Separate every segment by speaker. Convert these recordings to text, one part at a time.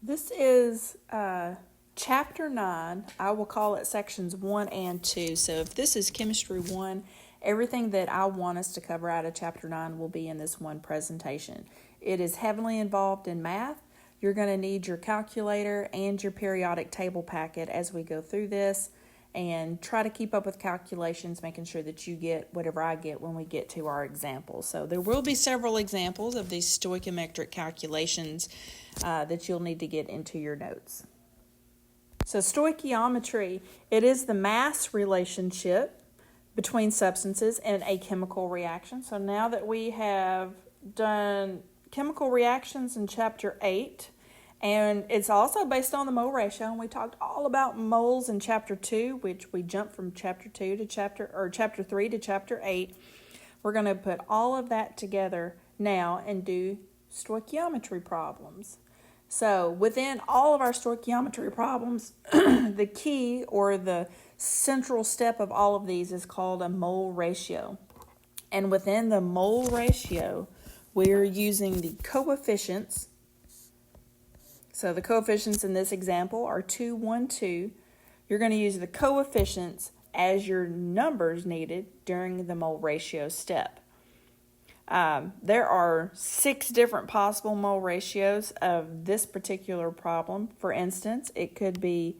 Speaker 1: This is Chapter 9. I will call it Sections 1 and 2. So if this is Chemistry 1, everything that I want us to cover out of Chapter 9 will be in this one presentation. It is heavily involved in math. You're going to need your calculator and your periodic table packet as we go through this, and try to keep up with calculations, making sure that you get whatever I get when we get to our examples. So there will be several examples of these stoichiometric calculations that you'll need to get into your notes. So stoichiometry, it is the mass relationship between substances in a chemical reaction. So now that we have done chemical reactions in Chapter 8, and it's also based on the mole ratio, and we talked all about moles in Chapter 2, which we jumped from Chapter 3 to Chapter 8. We're going to put all of that together now and do stoichiometry problems. So within all of our stoichiometry problems, the key or the central step of all of these is called a mole ratio. And within the mole ratio, we're using the coefficients. So the coefficients in this example are 2, 1, 2. You're going to use the coefficients as your numbers needed during the mole ratio step. There are 6 different possible mole ratios of this particular problem. For instance, it could be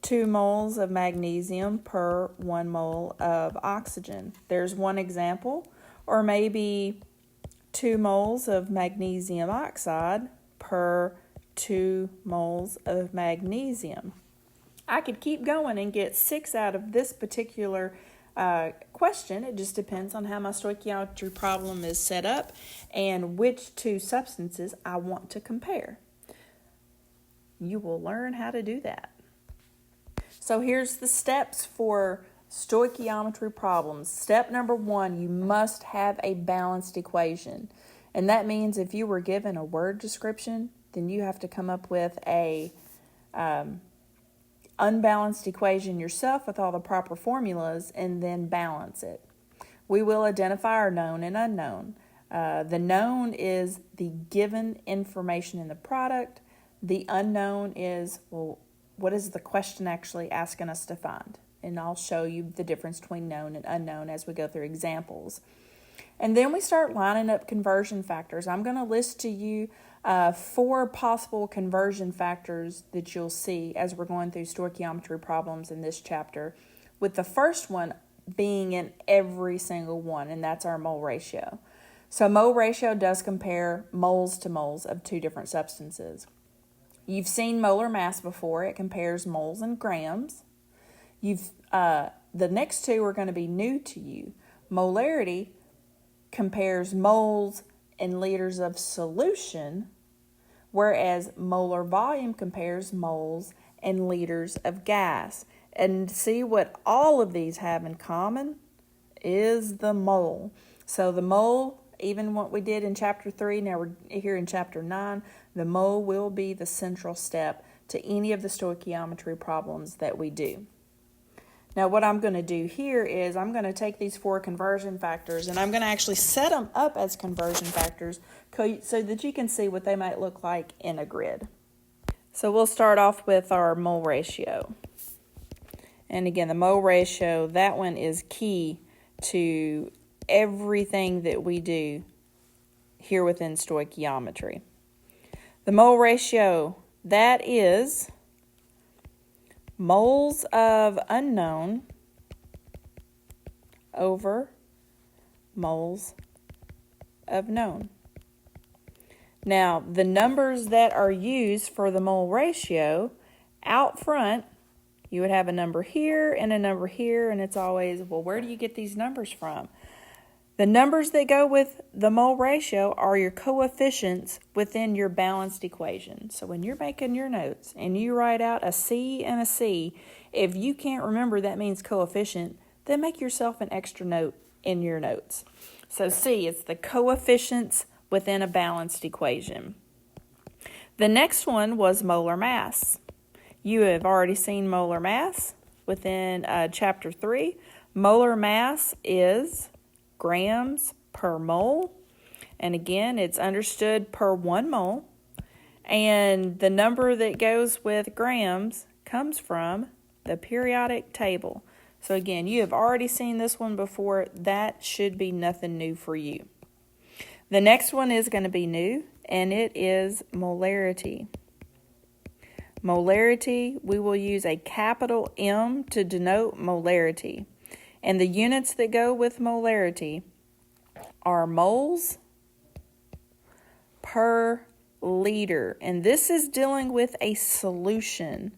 Speaker 1: 2 moles of magnesium per 1 mole of oxygen. There's one example. Or maybe 2 moles of magnesium oxide per 2 moles of magnesium. I could keep going and get 6 out of this particular question. It just depends on how my stoichiometry problem is set up and which 2 substances I want to compare. You will learn how to do that. So here's the steps for stoichiometry problems. Step number 1, you must have a balanced equation. And that means if you were given a word description, then you have to come up with a unbalanced equation yourself with all the proper formulas and then balance it. We will identify our known and unknown. The known is the given information in the product. The unknown is, well, what is the question actually asking us to find? And I'll show you the difference between known and unknown as we go through examples. And then we start lining up conversion factors. I'm going to list to you 4 possible conversion factors that you'll see as we're going through stoichiometry problems in this chapter, with the first one being in every single one, and that's our mole ratio. So mole ratio does compare moles to moles of 2 different substances. You've seen molar mass before. It compares moles and grams. The next 2 are going to be new to you. Molarity compares moles in liters of solution, whereas molar volume compares moles in liters of gas. And see what all of these have in common is the mole. So the mole, even what we did in Chapter 3, now we're here in Chapter 9, the mole will be the central step to any of the stoichiometry problems that we do. Now what I'm going to do here is I'm going to take these 4 conversion factors and I'm going to actually set them up as conversion factors so that you can see what they might look like in a grid. So we'll start off with our mole ratio. And again, the mole ratio, that one is key to everything that we do here within stoichiometry. The mole ratio, that is moles of unknown over moles of known. Now, the numbers that are used for the mole ratio, out front, you would have a number here and a number here, and it's always, well, where do you get these numbers from? The numbers that go with the mole ratio are your coefficients within your balanced equation. So when you're making your notes and you write out a C and a C, if you can't remember that means coefficient, then make yourself an extra note in your notes. So C, it's the coefficients within a balanced equation. The next one was molar mass. You have already seen molar mass within Chapter 3. Molar mass is grams per mole. And again, it's understood per 1 mole. And the number that goes with grams comes from the periodic table. So again, you have already seen this one before. That should be nothing new for you. The next one is going to be new, and it is molarity. Molarity, we will use a capital M to denote molarity. And the units that go with molarity are moles per liter. And this is dealing with a solution.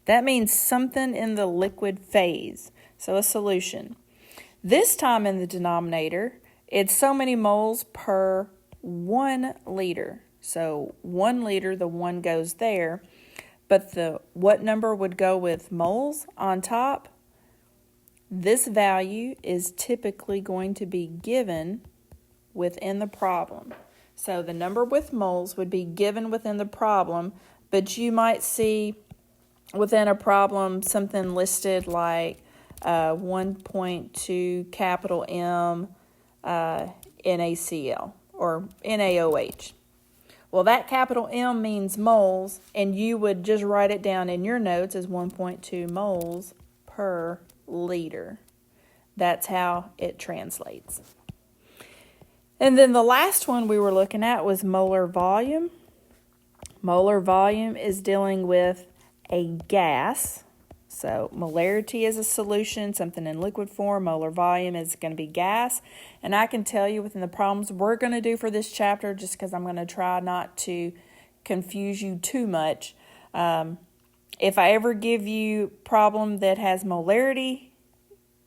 Speaker 1: That means something in the liquid phase. So a solution. This time in the denominator, it's so many moles per 1 liter. So 1 liter, the 1 goes there. But what number would go with moles on top? This value is typically going to be given within the problem. So the number with moles would be given within the problem, but you might see within a problem something listed like 1.2 capital M NaCl or NaOH. Well, that capital M means moles, and you would just write it down in your notes as 1.2 moles per liter. That's how it translates. And then the last one we were looking at was molar volume. Molar volume is dealing with a gas. So molarity is a solution, something in liquid form. Molar volume is going to be gas. And I can tell you within the problems we're going to do for this chapter, just because I'm going to try not to confuse you too much. If I ever give you a problem that has molarity,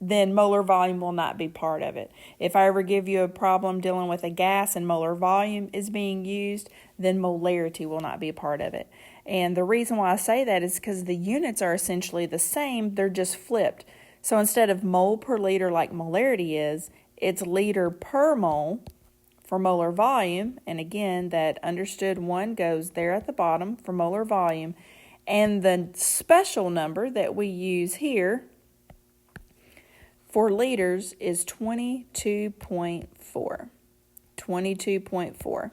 Speaker 1: then molar volume will not be part of it. If I ever give you a problem dealing with a gas and molar volume is being used, then molarity will not be a part of it. And the reason why I say that is because the units are essentially the same, they're just flipped. So instead of mole per liter like molarity is, it's liter per mole for molar volume. And again, that understood one goes there at the bottom for molar volume. And the special number that we use here for liters is 22.4. 22.4.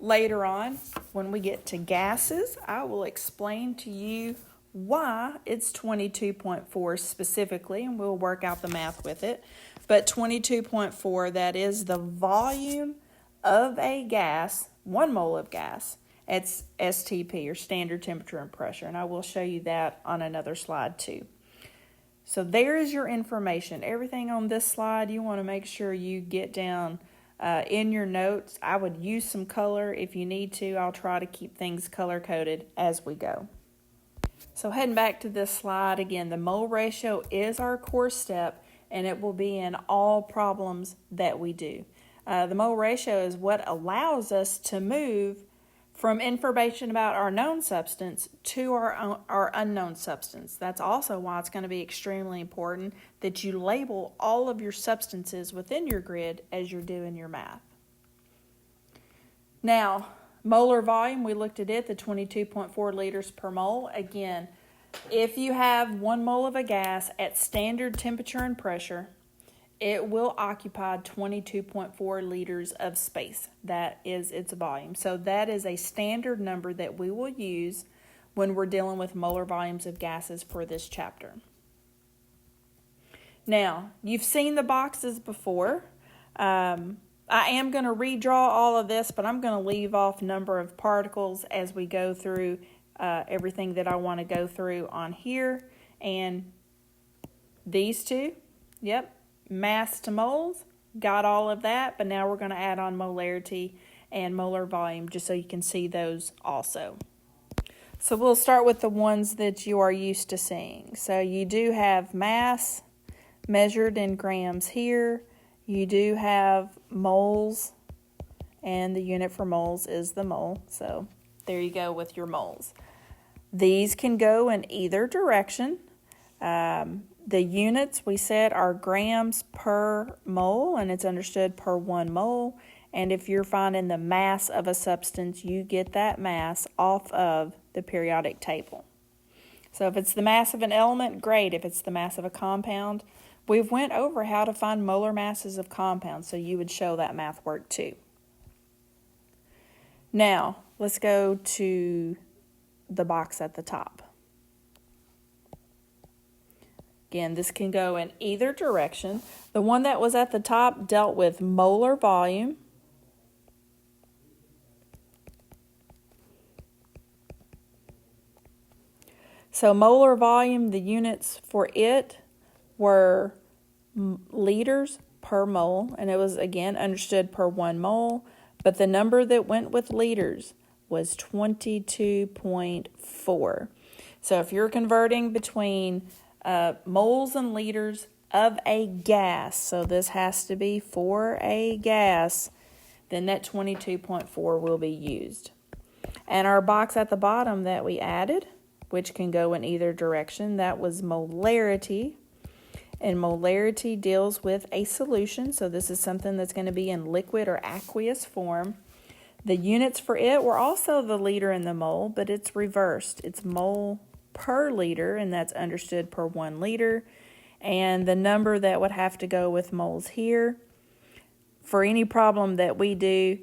Speaker 1: Later on, when we get to gases, I will explain to you why it's 22.4 specifically, and we'll work out the math with it. But 22.4, that is the volume of a gas, 1 mole of gas. It's STP, or standard temperature and pressure, and I will show you that on another slide too. So there is your information. Everything on this slide, you want to make sure you get down in your notes. I would use some color if you need to. I'll try to keep things color-coded as we go. So heading back to this slide, again, the mole ratio is our core step, and it will be in all problems that we do. The mole ratio is what allows us to move from information about our known substance to our unknown substance. That's also why it's going to be extremely important that you label all of your substances within your grid as you're doing your math. Now, molar volume, we looked at it, the 22.4 liters per mole. Again, if you have 1 mole of a gas at standard temperature and pressure, it will occupy 22.4 liters of space. That is its volume. So that is a standard number that we will use when we're dealing with molar volumes of gases for this chapter. Now, you've seen the boxes before. I am going to redraw all of this, but I'm going to leave off number of particles as we go through everything that I want to go through on here. And these two, yep. Mass to moles, got all of that, but now we're going to add on molarity and molar volume just so you can see those also. So we'll start with the ones that you are used to seeing. So you do have mass measured in grams here. You do have moles, and the unit for moles is the mole. So there you go with your moles. These can go in either direction. The units we said are grams per mole, and it's understood per 1 mole. And if you're finding the mass of a substance, you get that mass off of the periodic table. So if it's the mass of an element, great. If it's the mass of a compound, we've went over how to find molar masses of compounds, so you would show that math work too. Now, Let's go to the box at the top. Again, this can go in either direction. The one that was at the top dealt with molar volume. So molar volume, the units for it were liters per mole, and it was, again, understood per 1 mole, but the number that went with liters was 22.4. So if you're converting between moles and liters of a gas, so this has to be for a gas, then that 22.4 will be used. And our box at the bottom that we added, which can go in either direction, that was molarity. And molarity deals with a solution, so this is something that's going to be in liquid or aqueous form. The units for it were also the liter and the mole, but it's reversed. It's mole per liter, and that's understood per 1 liter. And the number that would have to go with moles here, for any problem that we do,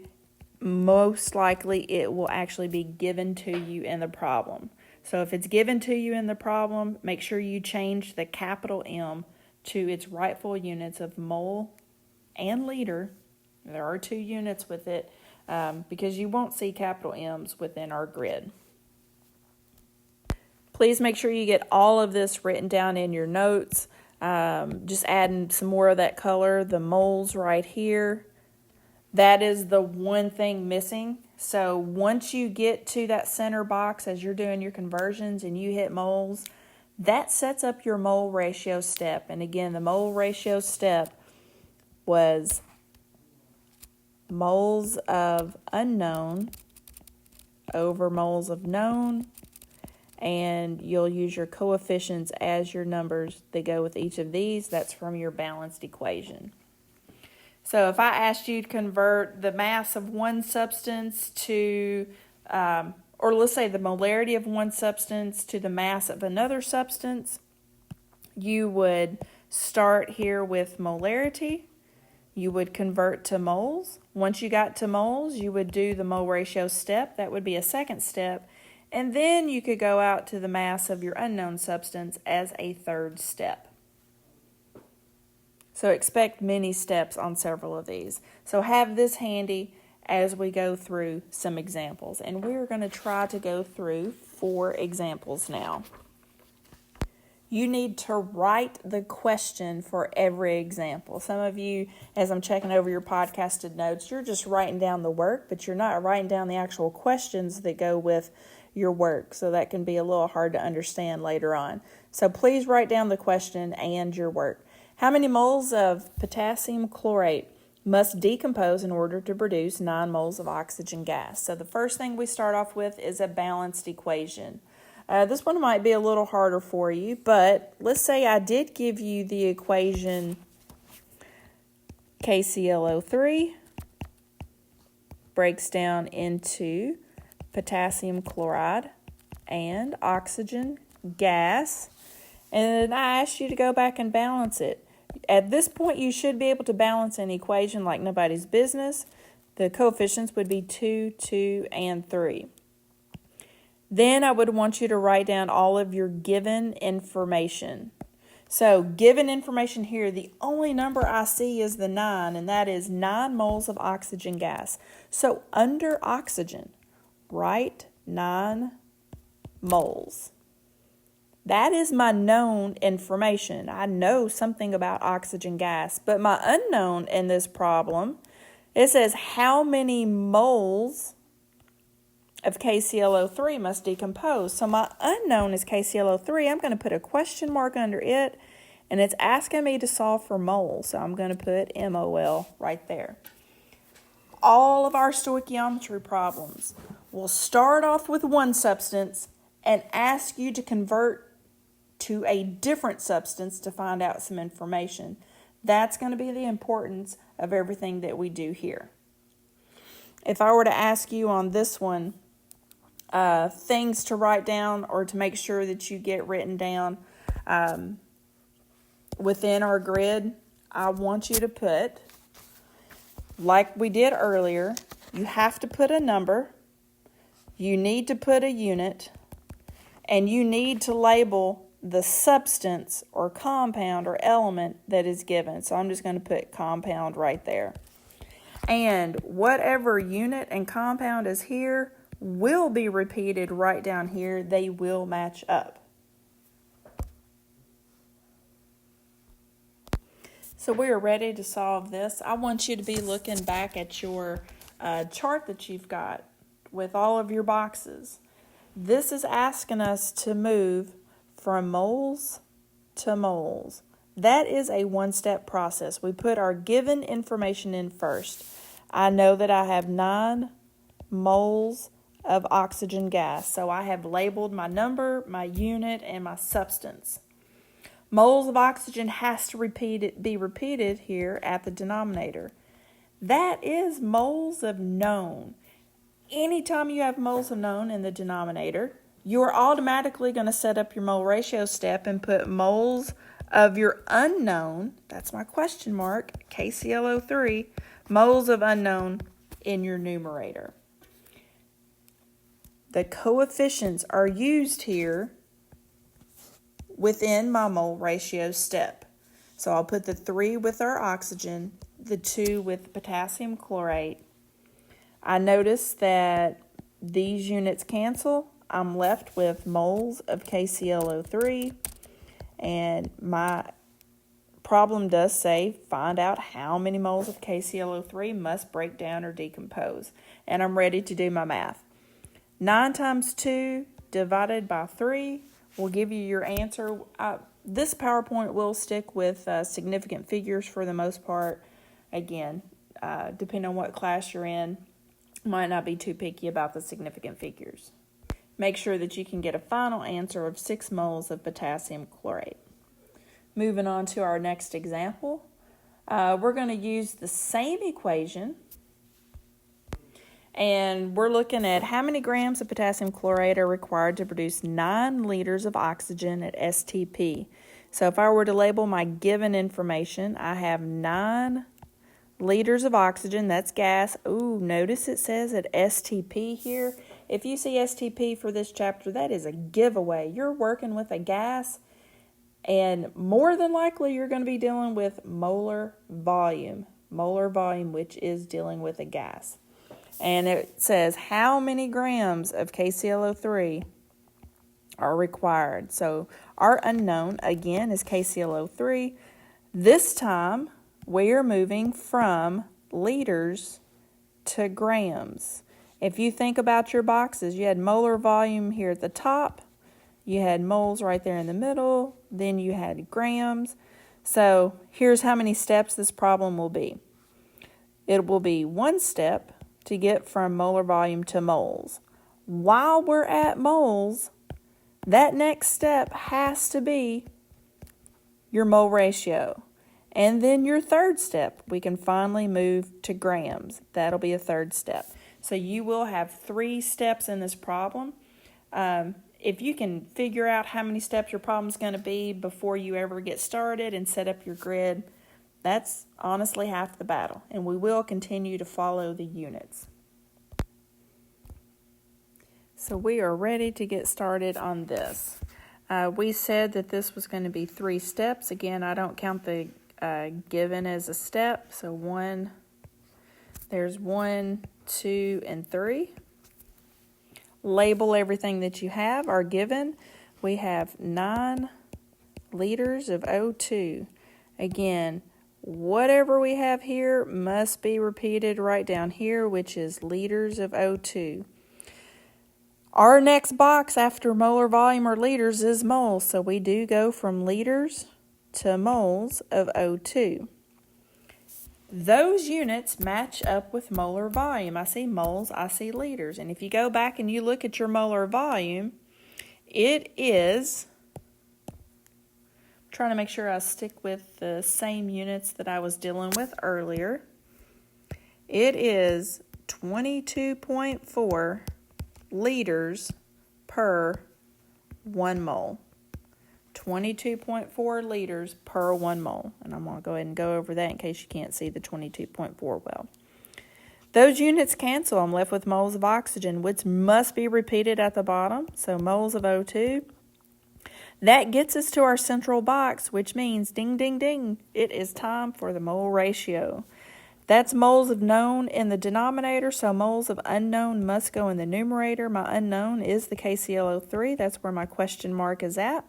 Speaker 1: most likely it will actually be given to you in the problem. So if it's given to you in the problem, make sure you change the capital M to its rightful units of mole and liter. There are 2 units with it because you won't see capital M's within our grid. Please make sure you get all of this written down in your notes. Just adding some more of that color, the moles right here. That is the one thing missing. So once you get to that center box as you're doing your conversions and you hit moles, that sets up your mole ratio step. And again, the mole ratio step was moles of unknown over moles of known. And you'll use your coefficients as your numbers that go with each of these. That's from your balanced equation. So if I asked you to convert the mass of one substance to, or let's say the molarity of one substance to the mass of another substance, you would start here with molarity. You would convert to moles. Once you got to moles, you would do the mole ratio step. That would be a second step. And then you could go out to the mass of your unknown substance as a third step. So expect many steps on several of these. So have this handy as we go through some examples. And we're going to try to go through 4 examples now. You need to write the question for every example. Some of you, as I'm checking over your podcasted notes, you're just writing down the work, but you're not writing down the actual questions that go with your work. So that can be a little hard to understand later on. So please write down the question and your work. How many moles of potassium chlorate must decompose in order to produce 9 moles of oxygen gas? So the first thing we start off with is a balanced equation. This one might be a little harder for you, but let's say I did give you the equation KClO3 breaks down into potassium chloride and oxygen gas, and I asked you to go back and balance it. At this point, you should be able to balance an equation like nobody's business. The coefficients would be 2, 2, and 3. Then I would want you to write down all of your given information. So given information here, the only number I see is the 9, and that is 9 moles of oxygen gas. So under oxygen, write 9 moles. That is my known information. I know something about oxygen gas, but my unknown in this problem, it says how many moles of KClO3 must decompose. So my unknown is KClO3. I'm going to put a question mark under it, and it's asking me to solve for moles. So I'm going to put MOL right there. All of our stoichiometry problems will start off with one substance and ask you to convert to a different substance to find out some information. That's going to be the importance of everything that we do here. If I were to ask you on this one, things to write down or to make sure that you get written down within our grid, I want you to put, like we did earlier, you have to put a number. you need to put a unit, and you need to label the substance or compound or element that is given. So I'm just going to put compound right there. And whatever unit and compound is here will be repeated right down here. They will match up. So we are ready to solve this. I want you to be looking back at your chart that you've got with all of your boxes. This is asking us to move from moles to moles. That is a one-step process. We put our given information in first. I know that I have 9 moles of oxygen gas, so I have labeled my number, my unit, and my substance. Moles of oxygen has to be repeated here at the denominator. That is moles of known. Anytime you have moles of known in the denominator, you're automatically going to set up your mole ratio step and put moles of your unknown, that's my question mark, KClO3, moles of unknown in your numerator. The coefficients are used here within my mole ratio step. So I'll put the 3 with our oxygen, the 2 with potassium chlorate. I notice that these units cancel. I'm left with moles of KClO3, and my problem does say find out how many moles of KClO3 must break down or decompose. And I'm ready to do my math. 9 times 2 divided by 3 will give you your answer. This PowerPoint will stick with significant figures for the most part. Again, depending on what class you're in, might not be too picky about the significant figures. Make sure that you can get a final answer of 6 moles of potassium chlorate. Moving on to our next example, we're going to use the same equation, and we're looking at how many grams of potassium chlorate are required to produce 9 liters of oxygen at STP. So if I were to label my given information, I have 9 liters of oxygen, that's gas. Ooh, notice it says at STP here. If you see STP for this chapter, that is a giveaway. You're working with a gas, and more than likely you're going to be dealing with molar volume, which is dealing with a gas. And it says how many grams of KClO3 are required. So our unknown, again, is KClO3. This time, we are moving from liters to grams. If you think about your boxes, you had molar volume here at the top, you had moles right there in the middle, then you had grams. So here's how many steps this problem will be. It will be 1 step to get from molar volume to moles. While we're at moles, that next step has to be your mole ratio. And then your third step, we can finally move to grams. That'll be a third step. So you will have 3 steps in this problem. If you can figure out how many steps your problem's going to be before you ever get started and set up your grid, that's honestly half the battle. And we will continue to follow the units. So we are ready to get started on this. We said that this was going to be 3 steps. Again, I don't count the given as a step. So there's 1, 2, and 3. Label everything that you have. Our given, we have 9 liters of O2. Again, whatever we have here must be repeated right down here, which is liters of O2. Our next box after molar volume or liters is moles, so we do go from liters to moles of O2. Those units match up with molar volume. I see moles, I see liters. And if you go back and you look at your molar volume, it is, I'm trying to make sure I stick with the same units that I was dealing with earlier. It is 22.4 liters per 1 mole. 22.4 liters per 1 mole. And I'm going to go ahead and go over that in case you can't see the 22.4 well. Those units cancel. I'm left with moles of oxygen, which must be repeated at the bottom. So moles of O2. That gets us to our central box, which means ding, ding, ding. It is time for the mole ratio. That's moles of known in the denominator, so moles of unknown must go in the numerator. My unknown is the KClO3. That's where my question mark is at.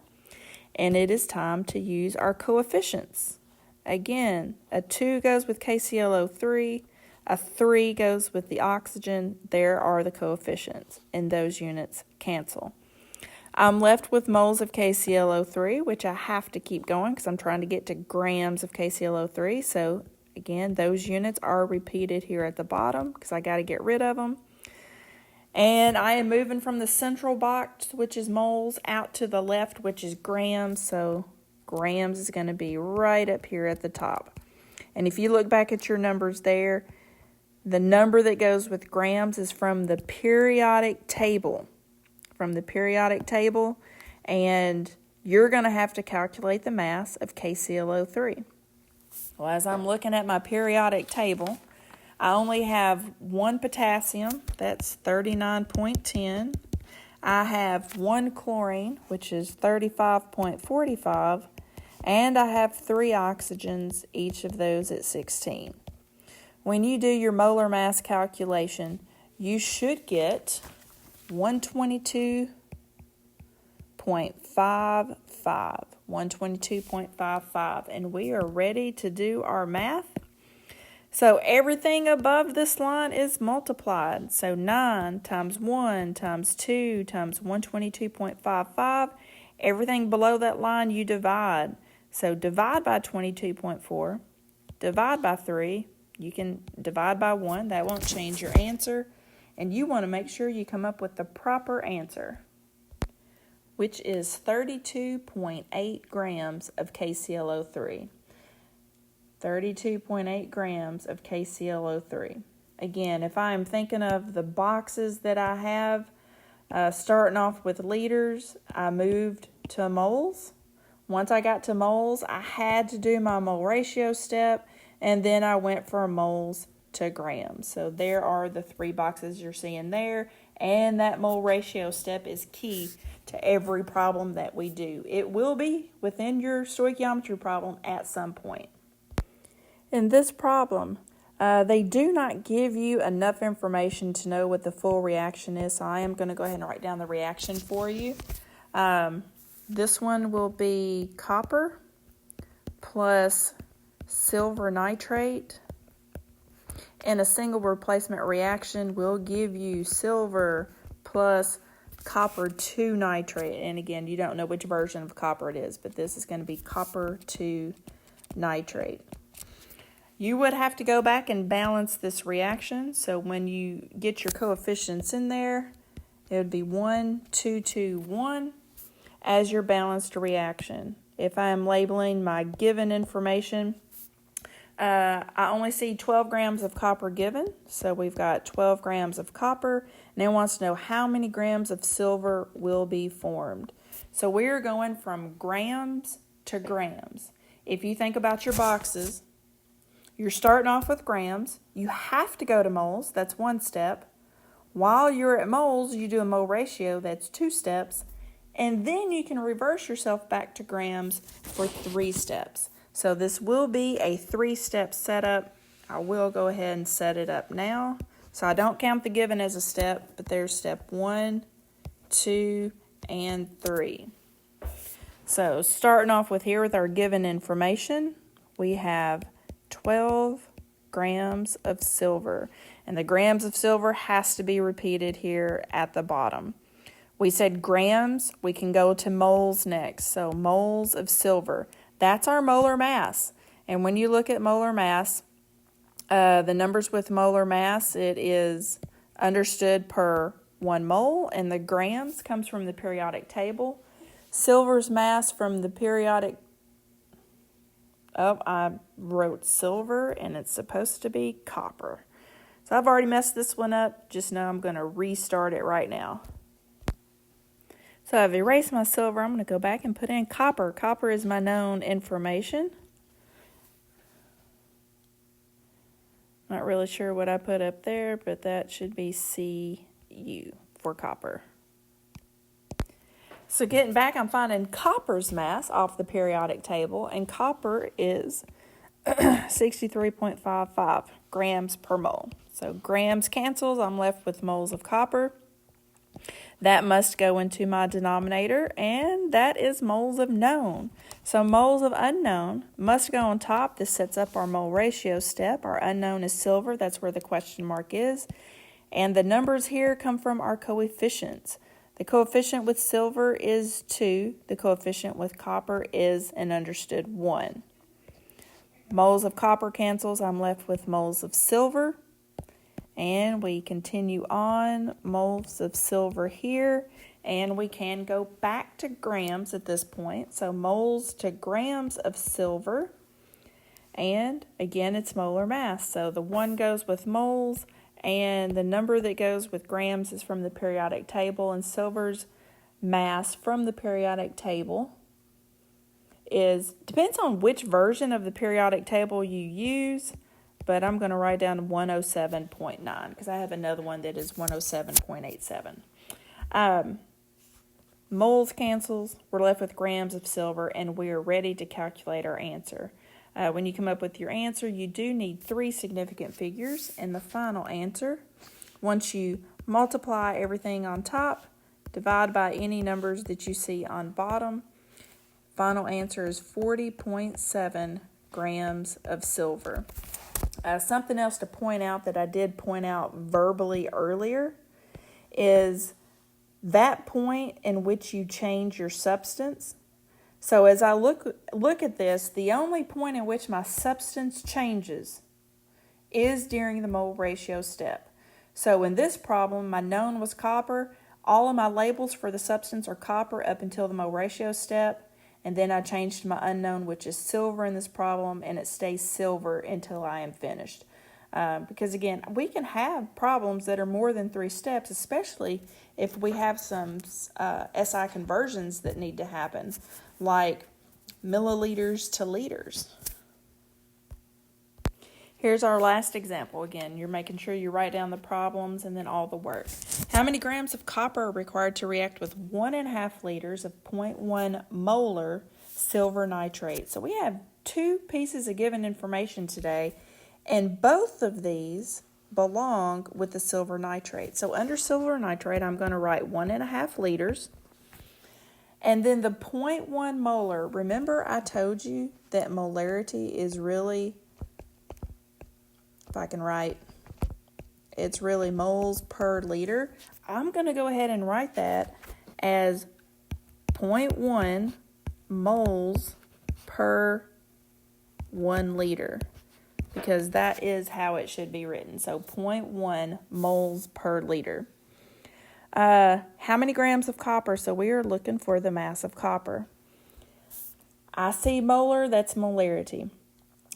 Speaker 1: And it is time to use our coefficients. Again, a 2 goes with KClO3. A 3 goes with the oxygen. There are the coefficients, and those units cancel. I'm left with moles of KClO3, which I have to keep going because I'm trying to get to grams of KClO3. So again, those units are repeated here at the bottom because I got to get rid of them. And I am moving from the central box, which is moles, out to the left, which is grams. So grams is going to be right up here at the top. And if you look back at your numbers there, the number that goes with grams is from the periodic table. And you're going to have to calculate the mass of KClO3. Well, as I'm looking at my periodic table, I only have one potassium, that's 39.10. I have one chlorine, which is 35.45, and I have 3 oxygens, each of those at 16. When you do your molar mass calculation, you should get 122.55, and we are ready to do our math. So everything above this line is multiplied. So 9 times 1 times 2 times 122.55. Everything below that line you divide. So divide by 22.4, divide by 3. You can divide by 1. That won't change your answer. And you want to make sure you come up with the proper answer, which is 32.8 grams of KClO3. 32.8 grams of KClO3. Again, if I'm thinking of the boxes that I have, starting off with liters, I moved to moles. Once I got to moles, I had to do my mole ratio step, and then I went from moles to grams. So there are the 3 boxes you're seeing there, and that mole ratio step is key to every problem that we do. It will be within your stoichiometry problem at some point. In this problem, they do not give you enough information to know what the full reaction is, so I am going to go ahead and write down the reaction for you. This one will be copper plus silver nitrate, and a single replacement reaction will give you silver plus copper 2 nitrate. And again, you don't know which version of copper it is, but this is going to be copper 2 nitrate. You would have to go back and balance this reaction. So when you get your coefficients in there, it would be 1, 2, 2, 1 as your balanced reaction. If I am labeling my given information, I only see 12 grams of copper given. So we've got 12 grams of copper. And it wants to know how many grams of silver will be formed. So we're going from grams to grams. If you think about your boxes, you're starting off with grams. You have to go to moles. That's 1 step. While you're at moles, you do a mole ratio. That's 2 steps. And then you can reverse yourself back to grams for 3 steps. So this will be a 3-step setup. I will go ahead and set it up now. So I don't count the given as a step, but there's step 1, 2, and 3. So starting off with here with our given information, we have 12 grams of silver. And the grams of silver has to be repeated here at the bottom. We said grams, we can go to moles next. So moles of silver, that's our molar mass. And when you look at molar mass, the numbers with molar mass, it is understood per 1 mole, and the grams comes from the periodic table. Silver's mass from the periodic, I wrote silver, and it's supposed to be copper. So I've already messed this one up. Just know I'm going to restart it right now. So I've erased my silver. I'm going to go back and put in copper. Copper is my known information. Not really sure what I put up there, but that should be Cu for copper. So getting back, I'm finding copper's mass off the periodic table, and copper is 63.55 grams per mole. So grams cancels, I'm left with moles of copper. That must go into my denominator, and that is moles of known. So moles of unknown must go on top. This sets up our mole ratio step. Our unknown is silver. That's where the question mark is. And the numbers here come from our coefficients. The coefficient with silver is 2. The coefficient with copper is an understood 1. Moles of copper cancels. I'm left with moles of silver. And we continue on, moles of silver here, and we can go back to grams at this point. So moles to grams of silver, and again, it's molar mass. So the 1 goes with moles, and the number that goes with grams is from the periodic table, and silver's mass from the periodic table depends on which version of the periodic table you use. But I'm going to write down 107.9 because I have another one that is 107.87. Moles cancels. We're left with grams of silver, and we are ready to calculate our answer. When you come up with your answer, you do need 3 significant figures in the final answer. Once you multiply everything on top, divide by any numbers that you see on bottom, final answer is 40.7 grams of silver. Something else to point out that I did point out verbally earlier is that point in which you change your substance. So as I look at this, the only point in which my substance changes is during the mole ratio step. So in this problem, my known was copper. All of my labels for the substance are copper up until the mole ratio step. And then I changed my unknown, which is silver in this problem, and it stays silver until I am finished. Because again, we can have problems that are more than 3 steps, especially if we have some SI conversions that need to happen, like milliliters to liters. Here's our last example. Again, you're making sure you write down the problems and then all the work. How many grams of copper are required to react with 1.5 liters of 0.1 molar silver nitrate? So we have 2 pieces of given information today, and both of these belong with the silver nitrate. So under silver nitrate, I'm going to write 1.5 liters. And then the 0.1 molar, remember I told you that molarity is really, if I can write, it's really moles per liter. I'm going to go ahead and write that as 0.1 moles per 1 liter, because that is how it should be written. So 0.1 moles per liter. How many grams of copper? So we are looking for the mass of copper. I see molar, that's molarity.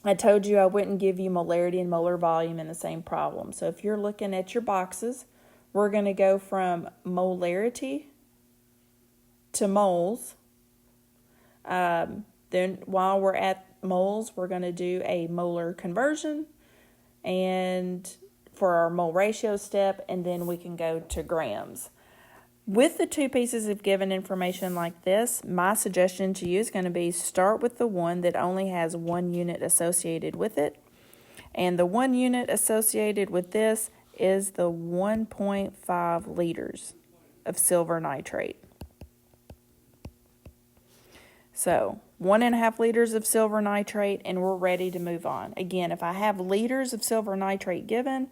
Speaker 1: I told you I wouldn't give you molarity and molar volume in the same problem. So if you're looking at your boxes, we're going to go from molarity to moles. Then while we're at moles, we're going to do a molar conversion and for our mole ratio step, and then we can go to grams. With the 2 pieces of given information like this, my suggestion to you is going to be start with the one that only has 1 unit associated with it. And the 1 unit associated with this is the 1.5 liters of silver nitrate. So 1.5 liters of silver nitrate, and we're ready to move on. Again, if I have liters of silver nitrate given,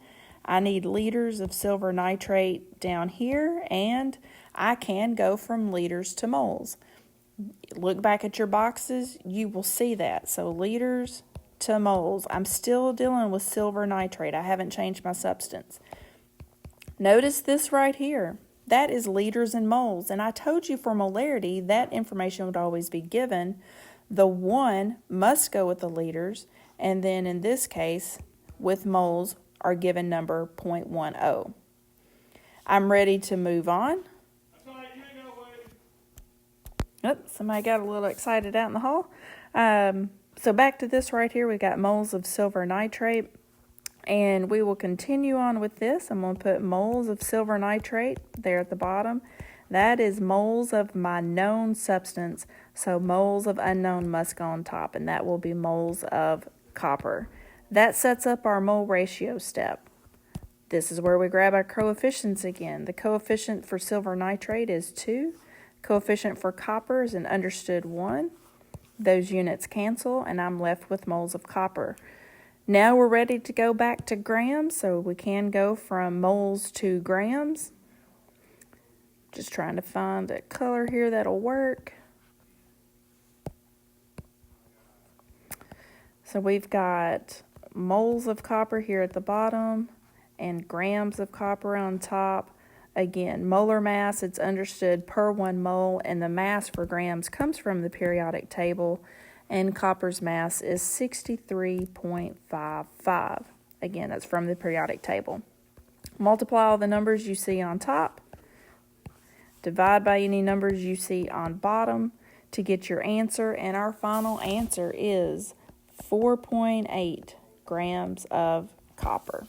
Speaker 1: I need liters of silver nitrate down here, and I can go from liters to moles. Look back at your boxes, you will see that. So liters to moles. I'm still dealing with silver nitrate. I haven't changed my substance. Notice this right here. That is liters and moles. And I told you for molarity, that information would always be given. The 1 must go with the liters. And then in this case, with moles, our given number 0.10. I'm ready to move on. Oh, somebody got a little excited out in the hall. So back to this right here, we got moles of silver nitrate. And we will continue on with this. I'm going to put moles of silver nitrate there at the bottom. That is moles of my known substance, so moles of unknown must go on top, and that will be moles of copper. That sets up our mole ratio step. This is where we grab our coefficients again. The coefficient for silver nitrate is 2. Coefficient for copper is an understood 1. Those units cancel, and I'm left with moles of copper. Now we're ready to go back to grams, so we can go from moles to grams. Just trying to find a color here that'll work. So we've got moles of copper here at the bottom and grams of copper on top. Again, molar mass, it's understood per 1 mole, and the mass for grams comes from the periodic table, and copper's mass is 63.55. Again, that's from the periodic table. Multiply all the numbers you see on top. Divide by any numbers you see on bottom to get your answer, and our final answer is 4.8 grams of copper.